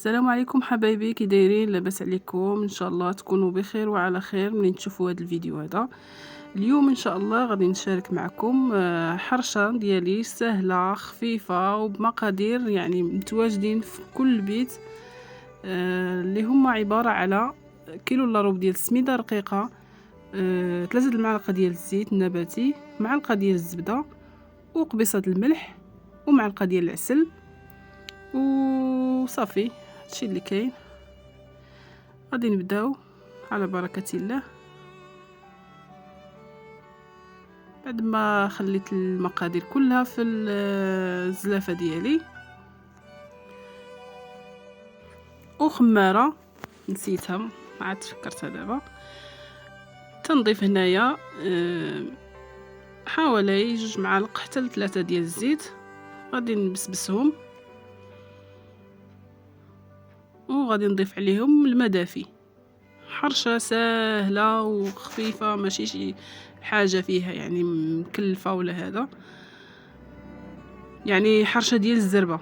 السلام عليكم حبايبي، كي دايرين؟ لاباس عليكم؟ ان شاء الله تكونوا بخير وعلى خير منين تشوفوا هذا الفيديو هذا. اليوم ان شاء الله غادي نشارك معكم حرشه ديالي سهله خفيفه وبمقادير يعني متواجدين في كل بيت، اللي هما عباره على كيلو الا ربع ديال السميده رقيقه، 3 المعالق ديال الزيت النباتي، معلقه ديال الزبده، وقبيصه الملح، ومعلقه ديال العسل، وصافي هادشي اللي كاين. غادي نبداو على بركه الله. بعد ما خليت المقادير كلها في الزلافه ديالي وخماره نسيتها، ما عاد فكرتها دابا. تنضيف هنايا حوالي 2 معالق حتى ل 3 ديال الزيت، غادي نبسبسهم وغادي نضيف عليهم الماء دافي. حرشه سهله وخفيفه، ماشي شي حاجه فيها يعني مكلفه ولا هذا، يعني حرشه ديال الزربه.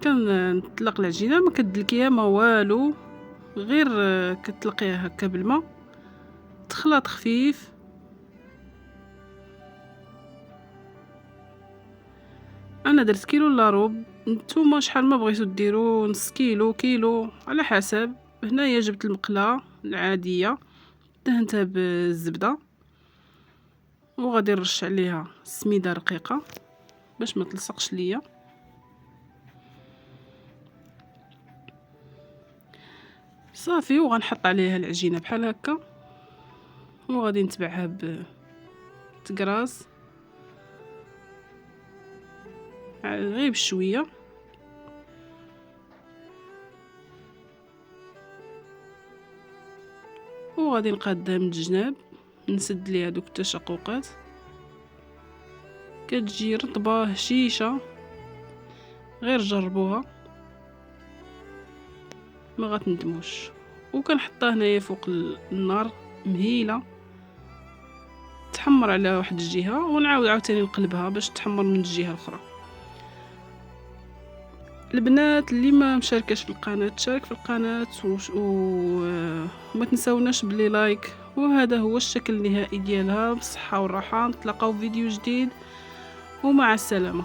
كنطلق العجينه، ما كدلكيها ما والو، غير كتلقيها هكا بالماء، تخلط خفيف. انا درت كيلو الا ربع، نتوما شحال ما بغيتو ديروا، نص كيلو، كيلو على حسب. هنايا جبت المقله العاديه دهنتها بالزبده، وغادي نرش عليها سميده رقيقه باش ما تلصقش ليا. صافي، وغنحط عليها العجينه بحال هكا، وغادي نتبعها بتقراص غير بشويه. وغادي نقادها من الجناب، نسد ليها دوك التشققات. كتجي رطبه هشيشه، غير جربوها ما غتندموش. وكنحطها هنايا فوق النار مهيله تحمر على واحد الجهه، ونعاود عاوتاني نقلبها باش تحمر من الجهه الاخرى. البنات اللي ما مشاركاش في القناه تشارك في القناه وما تنساوناش بلي لايك. وهذا هو الشكل النهائي ديالها، بالصحه والراحه. نتلاقاو في فيديو جديد ومع السلامه.